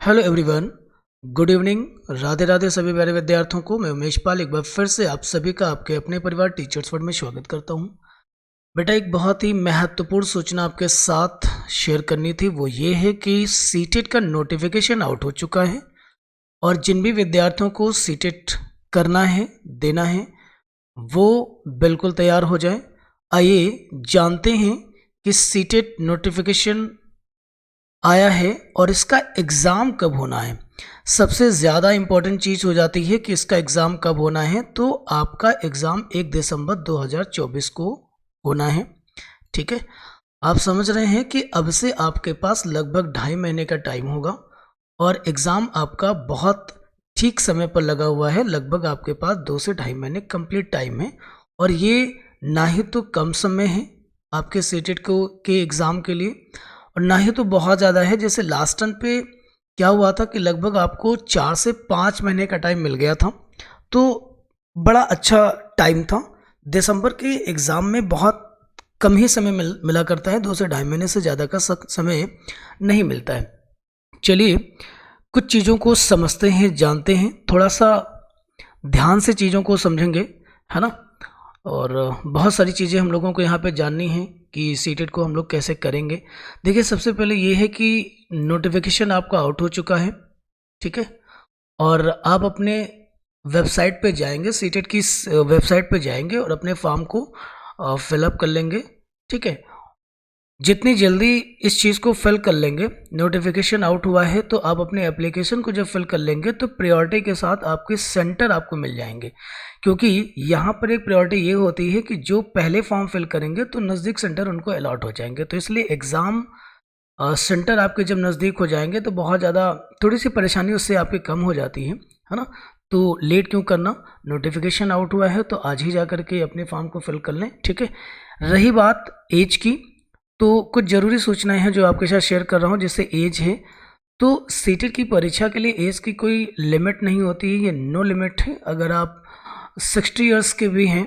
Hello everyone, good evening. Radhe Radhe सभी प्यारे विद्यार्थियों को। मैं उमेश पाल एक बार फिर से आप सभी का आपके अपने परिवार टीचर्स वर्ल्ड में स्वागत करता हूं। बेटा, एक बहुत ही महत्वपूर्ण सूचना आपके साथ शेयर करनी थी। वो ये है कि सीटेट का नोटिफिकेशन आउट हो चुका है और जिन भी विद्यार्थियों को सीटेट करना है, देना है, वो बिल्कुल तैयार हो जाए। आइए जानते हैं कि सीटेट नोटिफिकेशन आया है और इसका एग्ज़ाम कब होना है। सबसे ज़्यादा इम्पॉर्टेंट चीज़ हो जाती है कि इसका एग्ज़ाम कब होना है। तो आपका एग्ज़ाम 1 दिसंबर 2024 को होना है। ठीक है, आप समझ रहे हैं कि अब से आपके पास लगभग 2.5 महीने का टाइम होगा और एग्ज़ाम आपका बहुत ठीक समय पर लगा हुआ है। लगभग आपके पास 2 से 2.5 महीने कंप्लीट टाइम है और ये ना ही तो कम समय है आपके सीटेट को के एग्ज़ाम के लिए और ना ही तो बहुत ज़्यादा है। जैसे लास्ट टर्म पे क्या हुआ था कि लगभग आपको 4 से 5 महीने का टाइम मिल गया था, तो बड़ा अच्छा टाइम था। दिसंबर के एग्ज़ाम में बहुत कम ही समय मिला करता है, 2 से 2.5 महीने से ज़्यादा का समय नहीं मिलता है। चलिए कुछ चीज़ों को समझते हैं, जानते हैं, थोड़ा सा ध्यान से चीज़ों को समझेंगे, है ना। और बहुत सारी चीज़ें हम लोगों को यहाँ पे जाननी है कि सीटेट को हम लोग कैसे करेंगे। देखिए, सबसे पहले ये है कि नोटिफिकेशन आपका आउट हो चुका है, ठीक है, और आप अपने वेबसाइट पे जाएंगे, सीटेट की वेबसाइट पे जाएंगे और अपने फॉर्म को फिलअप कर लेंगे। ठीक है, जितनी जल्दी इस चीज़ को फिल कर लेंगे, नोटिफिकेशन आउट हुआ है तो आप अपने एप्लीकेशन को जब फिल कर लेंगे तो प्रायोरिटी के साथ आपके सेंटर आपको मिल जाएंगे। क्योंकि यहाँ पर एक प्रायोरिटी ये होती है कि जो पहले फॉर्म फिल करेंगे तो नज़दीक सेंटर उनको अलॉट हो जाएंगे। तो इसलिए एग्ज़ाम सेंटर आपके जब नज़दीक हो जाएंगे तो बहुत ज़्यादा थोड़ी सी परेशानी उससे आपकी कम हो जाती है ना। तो लेट क्यों करना, नोटिफिकेशन आउट हुआ है तो आज ही जा कर के अपने फॉर्म को फिल कर लें। ठीक है, रही बात एज की, तो कुछ ज़रूरी सूचनाएं हैं जो आपके साथ शेयर कर रहा हूँ। जैसे एज है, तो सीटेट की परीक्षा के लिए एज की कोई लिमिट नहीं होती है, ये नो लिमिट है। अगर आप 60 ईयर्स के भी हैं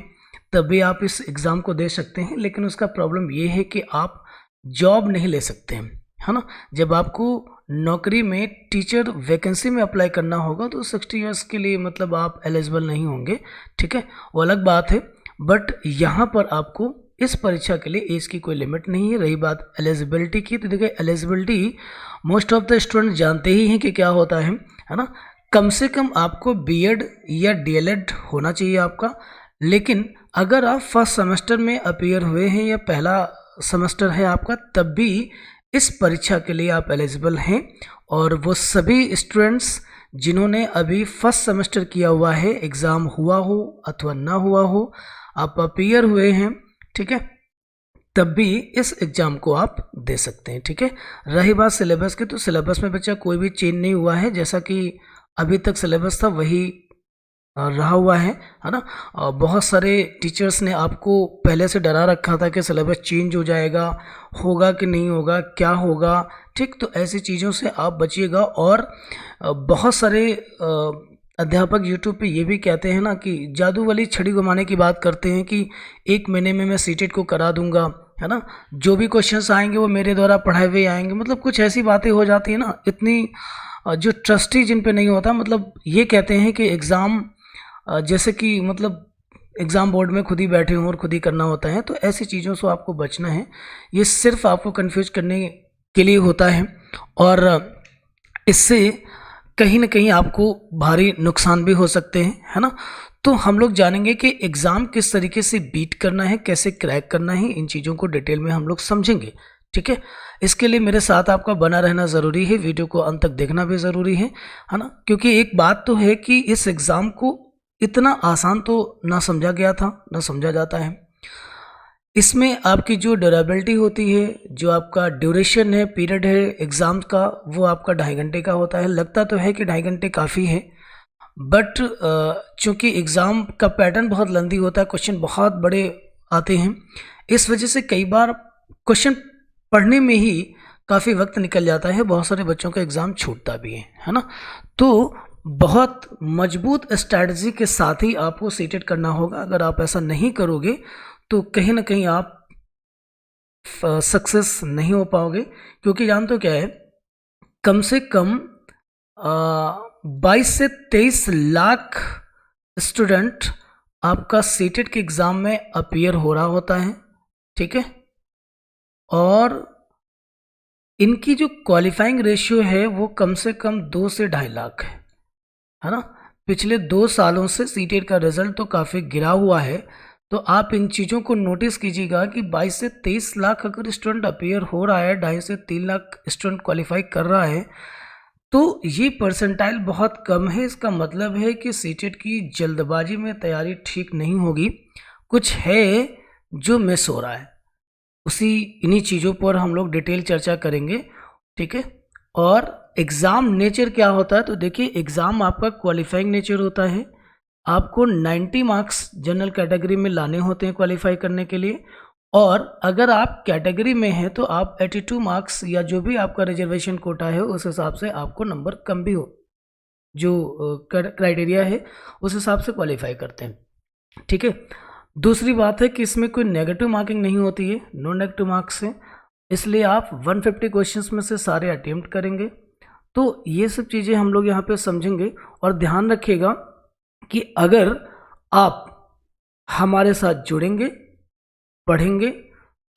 तभी आप इस एग्ज़ाम को दे सकते हैं, लेकिन उसका प्रॉब्लम ये है कि आप जॉब नहीं ले सकते हैं, है ना। जब आपको नौकरी में टीचर वैकेंसी में अप्लाई करना होगा तो 60 ईयर्स के लिए मतलब आप एलिजिबल नहीं होंगे। ठीक है, वो अलग बात है। बट यहाँ पर आपको इस परीक्षा के लिए एज की कोई लिमिट नहीं है। रही बात एलिजिबिलिटी की, तो देखिए eligibility most of the student जानते ही हैं कि क्या होता है ना। कम से कम आपको बीएड या डीएलएड होना चाहिए आपका। लेकिन अगर आप फर्स्ट सेमेस्टर में अपीयर हुए हैं या पहला सेमेस्टर है आपका, तब भी इस परीक्षा के लिए आप एलिजिबल हैं। और वो सभी स्टूडेंट्स जिन्होंने अभी फर्स्ट सेमेस्टर किया हुआ है, एग्ज़ाम हुआ हो अथवा ना हुआ हो, आप अपीयर हुए हैं, ठीक है, तब भी इस एग्ज़ाम को आप दे सकते हैं। ठीक है, रही बात सिलेबस की, तो सिलेबस में बच्चा कोई भी चेंज नहीं हुआ है। जैसा कि अभी तक सिलेबस था वही रहा हुआ है ना। बहुत सारे टीचर्स ने आपको पहले से डरा रखा था कि सिलेबस चेंज हो जाएगा, होगा कि नहीं होगा, क्या होगा। ठीक, तो ऐसी चीज़ों से आप बचिएगा। और बहुत सारे अध्यापक यूट्यूब पे ये भी कहते हैं ना कि जादू वाली छड़ी घुमाने की बात करते हैं कि 1 महीने में मैं सीटेट को करा दूंगा, है ना। जो भी क्वेश्चंस आएंगे वो मेरे द्वारा पढ़ाए हुए आएंगे। मतलब कुछ ऐसी बातें हो जाती है ना, इतनी जो ट्रस्टी जिन पे नहीं होता। मतलब ये कहते हैं कि एग्ज़ाम जैसे कि मतलब एग्ज़ाम बोर्ड में खुद ही बैठे हों और खुद ही करना होता है। तो ऐसी चीज़ों से आपको बचना है। ये सिर्फ आपको कंफ्यूज करने के लिए होता है और इससे कहीं ना कहीं आपको भारी नुकसान भी हो सकते हैं, है ना। तो हम लोग जानेंगे कि एग्ज़ाम किस तरीके से बीट करना है, कैसे क्रैक करना है, इन चीज़ों को डिटेल में हम लोग समझेंगे। ठीक है, इसके लिए मेरे साथ आपका बना रहना ज़रूरी है, वीडियो को अंत तक देखना भी ज़रूरी है ना। क्योंकि एक बात तो है कि इस एग्ज़ाम को इतना आसान तो ना समझा गया था, ना समझा जाता है। इसमें आपकी जो ड्यूरेबिलिटी होती है, जो आपका ड्यूरेशन है, पीरियड है एग्ज़ाम का, वो आपका 2.5 घंटे का होता है। लगता तो है कि 2.5 घंटे काफ़ी है, बट चूँकि एग्ज़ाम का पैटर्न बहुत लंबी होता है, क्वेश्चन बहुत बड़े आते हैं, इस वजह से कई बार क्वेश्चन पढ़ने में ही काफ़ी वक्त निकल जाता है। बहुत सारे बच्चों का एग्ज़ाम छूटता भी है ना। तो बहुत मजबूत स्ट्रैटेजी के साथ ही आपको सीटेट करना होगा। अगर आप ऐसा नहीं करोगे तो कहीं ना कहीं आप सक्सेस नहीं हो पाओगे। क्योंकि जान तो क्या है, कम से कम 22 से 23 लाख स्टूडेंट आपका सीटेट के एग्ज़ाम में अपीयर हो रहा होता है, ठीक है। और इनकी जो क्वालिफाइंग रेशियो है वो कम से कम 2 से 2.5 लाख है ना। पिछले 2 सालों से सीटेट का रिजल्ट तो काफ़ी गिरा हुआ है, तो आप इन चीज़ों को नोटिस कीजिएगा कि 22 से 23 लाख अगर स्टूडेंट अपीयर हो रहा है, 2.5 से 3 लाख स्टूडेंट क्वालिफाई कर रहा है, तो ये परसेंटाइल बहुत कम है। इसका मतलब है कि सीटेट की जल्दबाजी में तैयारी ठीक नहीं होगी, कुछ है जो मिस हो रहा है। इन्हीं चीज़ों पर हम लोग डिटेल चर्चा करेंगे, ठीक है। और एग्ज़ाम नेचर क्या होता है, तो देखिए एग्ज़ाम आपका क्वालिफाइंग नेचर होता है। आपको 90 मार्क्स जनरल कैटेगरी में लाने होते हैं क्वालिफाई करने के लिए, और अगर आप कैटेगरी में हैं तो आप 82 मार्क्स या जो भी आपका रिजर्वेशन कोटा है उस हिसाब से आपको नंबर कम भी हो, जो क्राइटेरिया है उस हिसाब से क्वालिफाई करते हैं, ठीक है। दूसरी बात है कि इसमें कोई नेगेटिव मार्किंग नहीं होती है, नो नेगेटिव मार्क्स है, इसलिए आप 150 क्वेश्चंस में से सारे अटेम्प्ट करेंगे। तो ये सब चीज़ें हम लोग यहाँ पे समझेंगे। और ध्यान रखिएगा कि अगर आप हमारे साथ जुड़ेंगे, पढ़ेंगे,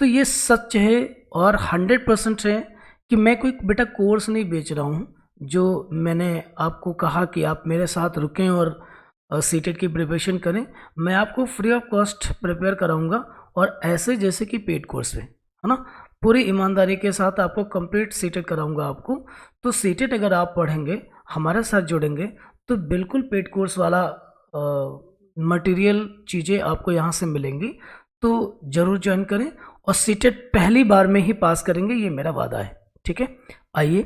तो ये सच है और 100% है कि मैं कोई बेटा कोर्स नहीं बेच रहा हूँ। जो मैंने आपको कहा कि आप मेरे साथ रुकें और सीटेट की प्रिपरेशन करें, मैं आपको फ्री ऑफ कॉस्ट प्रिपेयर कराऊंगा, और ऐसे जैसे कि पेड कोर्स है ना, पूरी ईमानदारी के साथ आपको कंप्लीट सीटेट कराऊंगा आपको। तो सीटेट अगर आप पढ़ेंगे, हमारे साथ जुड़ेंगे, तो बिल्कुल पेड कोर्स वाला मटेरियल चीज़ें आपको यहाँ से मिलेंगी। तो ज़रूर ज्वाइन करें और सीटेट पहली बार में ही पास करेंगे, ये मेरा वादा है, ठीक है। आइए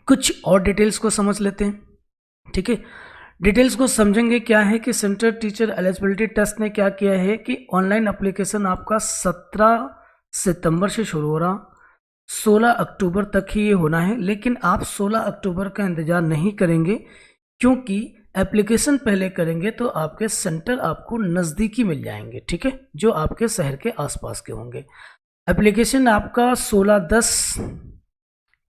कुछ और डिटेल्स को समझ लेते हैं, ठीक है। डिटेल्स को समझेंगे क्या है कि सेंट्रल टीचर एलिजिबिलिटी टेस्ट ने क्या किया है कि ऑनलाइन एप्लीकेशन आपका 17 सितंबर से शुरू हो रहा, 16 अक्टूबर तक ही ये होना है। लेकिन आप 16 अक्टूबर का इंतज़ार नहीं करेंगे, क्योंकि एप्लीकेशन पहले करेंगे तो आपके सेंटर आपको नज़दीकी मिल जाएंगे, ठीक है, जो आपके शहर के आसपास के होंगे। एप्लीकेशन आपका 16/10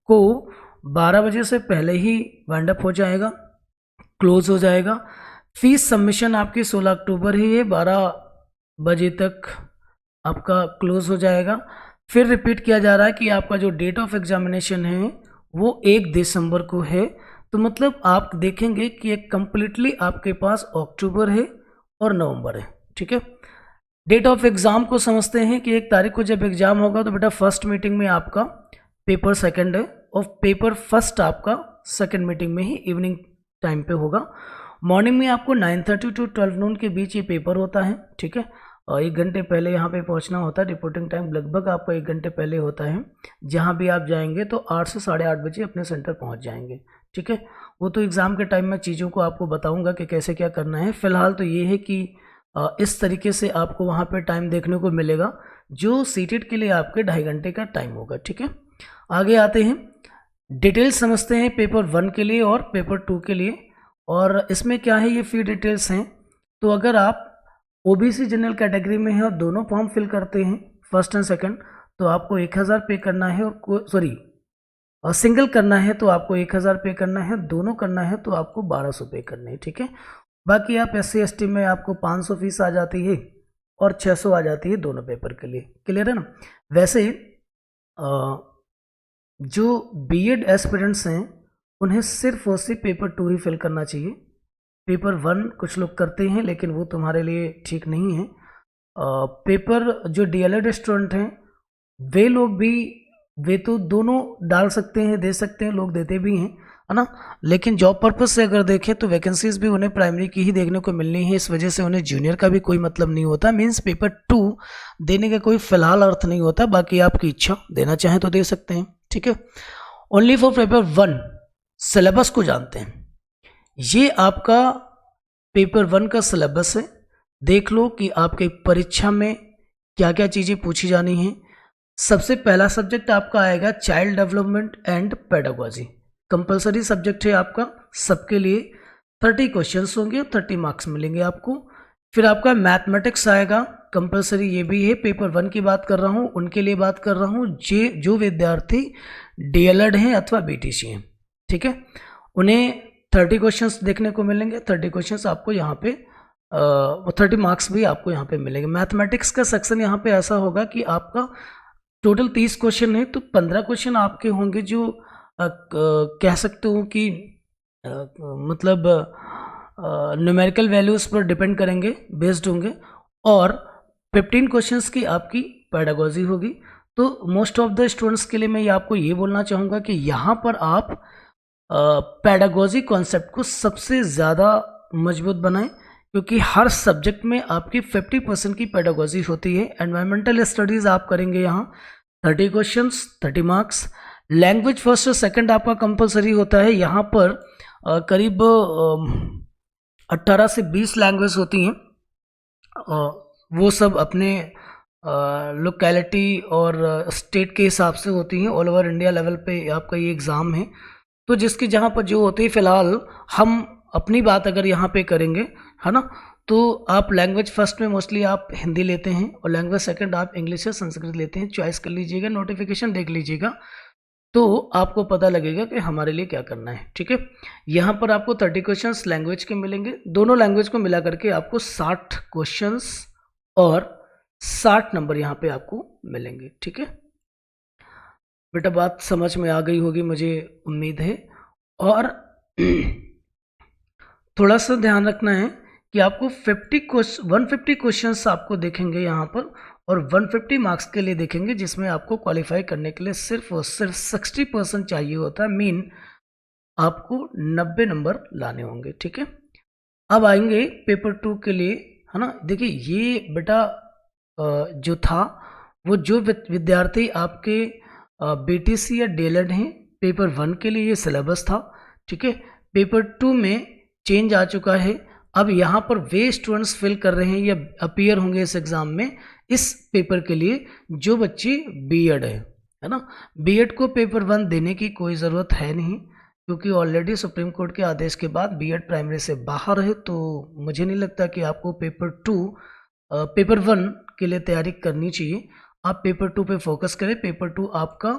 को 12 बजे से पहले ही वाइंड अप हो जाएगा, क्लोज हो जाएगा। फीस सबमिशन आपकी 16 अक्टूबर ही है, 12 बजे तक आपका क्लोज हो जाएगा। फिर रिपीट किया जा रहा है कि आपका जो डेट ऑफ एग्जामिनेशन है वो 1 दिसंबर को है। तो मतलब आप देखेंगे कि एक कम्प्लीटली आपके पास अक्टूबर है और नवंबर है, ठीक है। डेट ऑफ एग्ज़ाम को समझते हैं कि 1 तारीख को जब एग्ज़ाम होगा तो बेटा फर्स्ट मीटिंग में आपका पेपर सेकंड है, और पेपर फर्स्ट आपका सेकंड मीटिंग में ही इवनिंग टाइम पे होगा। मॉर्निंग में आपको 9:30 to 12 नून के बीच ये पेपर होता है, ठीक है। और 1 घंटे पहले यहाँ पे पहुँचना होता है। रिपोर्टिंग टाइम लगभग आपका 1 घंटे पहले होता है। जहाँ भी आप जाएंगे तो 8 से 8:30 बजे अपने सेंटर पहुँच जाएंगे, ठीक है। वो तो एग्ज़ाम के टाइम में चीज़ों को आपको बताऊंगा कि कैसे क्या करना है। फ़िलहाल तो ये है कि इस तरीके से आपको वहाँ पे टाइम देखने को मिलेगा, जो सीटेट के लिए आपके 2.5 घंटे का टाइम होगा, ठीक है। आगे आते हैं, डिटेल्स समझते हैं पेपर 1 के लिए और पेपर 2 के लिए। और इसमें क्या है, ये फी डिटेल्स हैं। तो अगर आप ओबीसी जनरल कैटेगरी में हैं और दोनों फॉर्म फिल करते हैं, फर्स्ट एंड सेकंड, तो आपको 1000 पे करना है, और सिंगल करना है तो आपको 1000 पे करना है, दोनों करना है तो आपको 1200 पे करने हैं, ठीक है। बाकी आप SC/ST में आपको 500 फीस आ जाती है और 600 आ जाती है दोनों पेपर के लिए, क्लियर है ना। वैसे जो बीएड एस्पिरेंट्स हैं उन्हें सिर्फ और सिर्फ पेपर 2 ही फिल करना चाहिए। पेपर 1 कुछ लोग करते हैं लेकिन वो तुम्हारे लिए ठीक नहीं है। पेपर जो DLED स्टूडेंट हैं वे लोग भी, वे तो दोनों डाल सकते हैं, दे सकते हैं, लोग देते भी हैं, है ना। लेकिन जॉब पर्पस से अगर देखें तो वैकेंसीज भी उन्हें प्राइमरी की ही देखने को मिलनी है, इस वजह से उन्हें जूनियर का भी कोई मतलब नहीं होता। मीन्स पेपर 2 देने का कोई फिलहाल अर्थ नहीं होता, बाकी आपकी इच्छा, देना चाहें तो दे सकते हैं, ठीक है। ओनली फॉर पेपर 1 सिलेबस को जानते हैं, ये आपका पेपर 1 का सिलेबस है। देख लो कि आपके परीक्षा में क्या क्या चीज़ें पूछी जानी हैं। सबसे पहला सब्जेक्ट आपका आएगा child development and pedagogy, compulsory subject है आपका, सबके लिए 30 क्वेश्चंस होंगे, 30 मार्क्स मिलेंगे आपको। फिर आपका मैथमेटिक्स आएगा, कंपलसरी ये भी है। पेपर 1 की बात कर रहा हूँ, उनके लिए बात कर रहा हूँ जो विद्यार्थी DLED हैं अथवा BTC हैं, ठीक है। उन्हें 30 क्वेश्चंस देखने को मिलेंगे। 30 क्वेश्चंस आपको यहाँ पे 30 मार्क्स भी आपको यहाँ पे मिलेंगे। मैथमेटिक्स का सेक्शन यहाँ पे ऐसा होगा कि आपका टोटल 30 क्वेश्चन है, तो 15 क्वेश्चन आपके होंगे जो कह सकते हो कि मतलब न्यूमेरिकल वैल्यूज़ पर डिपेंड करेंगे, बेस्ड होंगे, और 15 क्वेश्चंस की आपकी पेडागोजी होगी। तो मोस्ट ऑफ द स्टूडेंट्स के लिए मैं आपको ये बोलना चाहूँगा कि यहाँ पर आप पेडागोजी कॉन्सेप्ट को सबसे ज़्यादा मजबूत बनाएं, क्योंकि हर सब्जेक्ट में आपकी 50% की पेडागोजी होती है। एनवायरमेंटल स्टडीज़ आप करेंगे यहाँ 30 क्वेश्चंस 30 मार्क्स। लैंग्वेज फर्स्ट और सेकंड आपका कंपलसरी होता है। यहाँ पर करीब 18 से 20 लैंग्वेज होती हैं, वो सब अपने लोकेलिटी और स्टेट के हिसाब से होती हैं। ऑल ओवर इंडिया लेवल पे आपका ये एग्ज़ाम है, तो जिसकी जहाँ पर जो होती है, फ़िलहाल हम अपनी बात अगर यहाँ पे करेंगे, है ना, तो आप लैंग्वेज फर्स्ट में मोस्टली आप हिंदी लेते हैं और लैंग्वेज सेकंड आप इंग्लिश या संस्कृत लेते हैं। चॉइस कर लीजिएगा, नोटिफिकेशन देख लीजिएगा, तो आपको पता लगेगा कि हमारे लिए क्या करना है। ठीक है, यहाँ पर आपको 30 क्वेश्चंस लैंग्वेज के मिलेंगे। दोनों लैंग्वेज को मिला करके आपको 60 क्वेश्चंस और 60 नंबर यहाँ पे आपको मिलेंगे। ठीक है बेटा, बात समझ में आ गई होगी मुझे उम्मीद है। और थोड़ा सा ध्यान रखना है कि आपको 150 क्वेश्चंस आपको देखेंगे यहाँ पर, और 150 मार्क्स के लिए देखेंगे, जिसमें आपको क्वालिफाई करने के लिए सिर्फ और सिर्फ 60% चाहिए होता है। मीन आपको 90 नंबर लाने होंगे। ठीक है, अब आएंगे पेपर 2 के लिए, है ना। देखिए ये बेटा जो था वो जो विद्यार्थी आपके बीटीसी या डीएलएड हैं, पेपर 1 के लिए ये सिलेबस था। ठीक है, पेपर 2 में चेंज आ चुका है। अब यहाँ पर वे स्टूडेंट्स फिल कर रहे हैं या अपीयर होंगे इस एग्ज़ाम में, इस पेपर के लिए, जो बच्चे बीएड है ना। बीएड को पेपर 1 देने की कोई ज़रूरत है नहीं, क्योंकि ऑलरेडी सुप्रीम कोर्ट के आदेश के बाद बीएड प्राइमरी से बाहर है। तो मुझे नहीं लगता कि आपको पेपर 1 के लिए तैयारी करनी चाहिए। आप पेपर 2 पे फोकस करें। पेपर 2 आपका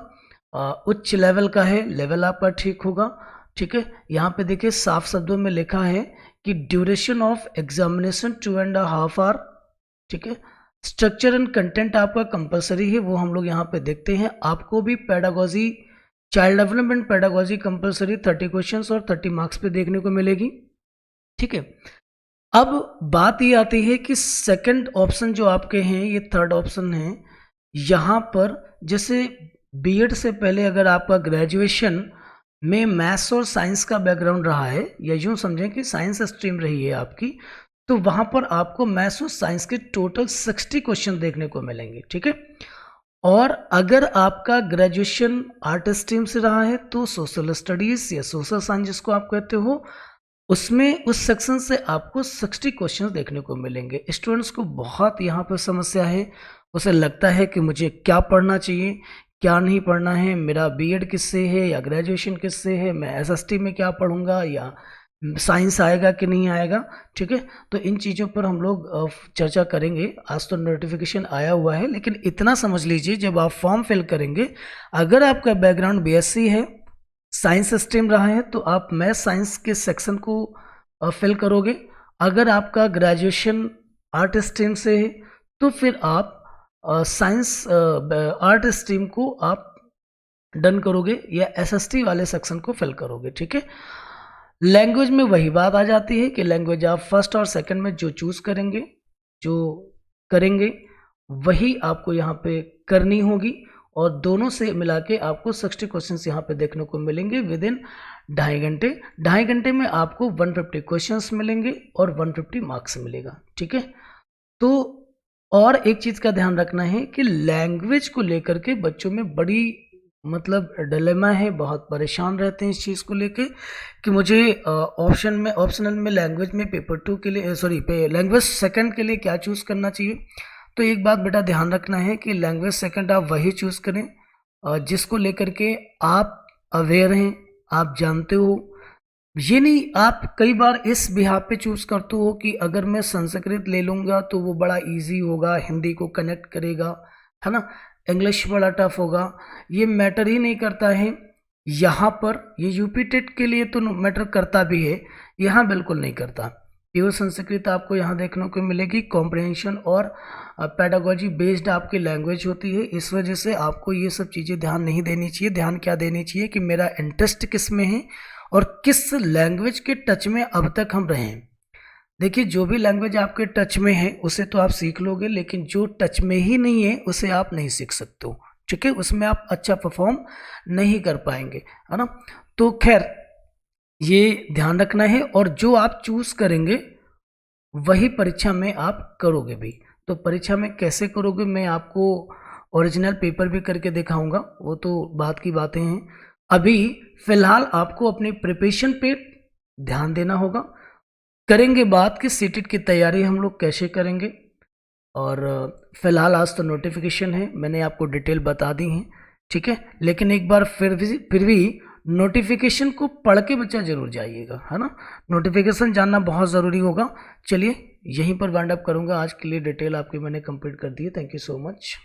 उच्च लेवल का है, लेवल आपका ठीक होगा। ठीक है, यहाँ पे देखिए साफ शब्दों में लिखा है कि ड्यूरेशन ऑफ एग्जामिनेशन 2.5 आवर। ठीक है, स्ट्रक्चर एंड कंटेंट आपका कंपलसरी है, वो हम लोग यहाँ पे देखते हैं। आपको भी pedagogy, child development pedagogy compulsory 30 questions और 30 मार्क्स पे देखने को मिलेगी। ठीक है, अब बात ये आती है कि सेकंड ऑप्शन जो आपके हैं, ये थर्ड ऑप्शन है। यहाँ पर जैसे बीएड से पहले अगर आपका ग्रेजुएशन में मैथ्स और साइंस का बैकग्राउंड रहा है, या यूँ समझें कि साइंस स्ट्रीम रही है आपकी, तो वहाँ पर आपको मैथ्स और साइंस के टोटल 60 क्वेश्चन देखने को मिलेंगे। ठीक है, और अगर आपका ग्रेजुएशन आर्ट स्ट्रीम से रहा है, तो सोशल स्टडीज़ या सोशल साइंस जिसको आप कहते हो, उसमें उस सेक्शन से आपको 60 क्वेश्चंस देखने को मिलेंगे। स्टूडेंट्स को बहुत यहाँ पर समस्या है, उसे लगता है कि मुझे क्या पढ़ना चाहिए, क्या नहीं पढ़ना है, मेरा बीएड किससे है या ग्रेजुएशन किससे है, मैं एसएसटी में क्या पढ़ूंगा, या साइंस आएगा कि नहीं आएगा। ठीक है, तो इन चीज़ों पर हम लोग चर्चा करेंगे। आज तो नोटिफिकेशन आया हुआ है, लेकिन इतना समझ लीजिए, जब आप फॉर्म फिल करेंगे, अगर आपका बैकग्राउंड बीएससी है, साइंस स्ट्रीम रहा है, तो आप मैथ साइंस के सेक्शन को फिल करोगे। अगर आपका ग्रेजुएशन आर्ट स्ट्रीम से है, तो फिर आप साइंस आर्ट स्ट्रीम को आप डन करोगे या एसएसटी वाले सेक्शन को फिल करोगे। ठीक है, लैंग्वेज में वही बात आ जाती है कि लैंग्वेज आप फर्स्ट और सेकंड में जो चूज़ करेंगे वही आपको यहाँ पे करनी होगी, और दोनों से मिला के आपको 60 क्वेश्चंस यहाँ पे देखने को मिलेंगे विद इन 2.5 घंटे। 2.5 घंटे में आपको 150 क्वेश्चंस मिलेंगे और 150 मार्क्स मिलेगा। ठीक है, तो और एक चीज़ का ध्यान रखना है कि लैंग्वेज को लेकर के बच्चों में बड़ी मतलब डिलेमा है, बहुत परेशान रहते हैं इस चीज़ को लेके कि मुझे ऑप्शनल में लैंग्वेज में पेपर 2 के लिए लैंग्वेज सेकंड के लिए क्या चूज़ करना चाहिए। तो एक बात बेटा ध्यान रखना है कि लैंग्वेज सेकंड आप वही चूज़ करें जिसको लेकर के आप अवेयर हैं, आप जानते हो। ये नहीं आप कई बार इस बिहाफ पे चूज़ करते हो कि अगर मैं संस्कृत ले लूँगा तो वो बड़ा इजी होगा, हिंदी को कनेक्ट करेगा, है ना, इंग्लिश बड़ा टफ होगा। ये मैटर ही नहीं करता है। यहाँ पर ये यूपी टेट के लिए तो मैटर करता भी है, यहाँ बिल्कुल नहीं करता। प्योर संस्कृत आपको यहाँ देखने को मिलेगी, कॉम्प्रहेंशन और पेडागोजी बेस्ड आपकी लैंग्वेज होती है। इस वजह से आपको ये सब चीज़ें ध्यान नहीं देनी चाहिए। ध्यान क्या देनी चाहिए कि मेरा इंटरेस्ट किस में है और किस लैंग्वेज के टच में अब तक हम रहे हैं। देखिए, जो भी लैंग्वेज आपके टच में है उसे तो आप सीख लोगे, लेकिन जो टच में ही नहीं है उसे आप नहीं सीख सकते हो, ठीक है। उसमें आप अच्छा परफॉर्म नहीं कर पाएंगे, है ना। तो खैर, ये ध्यान रखना है, और जो आप चूज करेंगे वही परीक्षा में आप करोगे भी। तो परीक्षा में कैसे करोगे, मैं आपको ओरिजिनल पेपर भी करके दिखाऊंगा, वो तो बात की बातें हैं। अभी फिलहाल आपको अपनी प्रिपरेशन पे ध्यान देना होगा। करेंगे बात कि सीटेट की तैयारी हम लोग कैसे करेंगे, और फिलहाल आज तो नोटिफिकेशन है, मैंने आपको डिटेल बता दी है, ठीक है। लेकिन एक बार फिर भी नोटिफिकेशन को पढ़ के बच्चा जरूर जाइएगा, है ना। नोटिफिकेशन जानना बहुत ज़रूरी होगा। चलिए, यहीं पर वाइंड अप करूँगा। आज के लिए डिटेल आपकी मैंने कंप्लीट कर दी है। Thank you so much.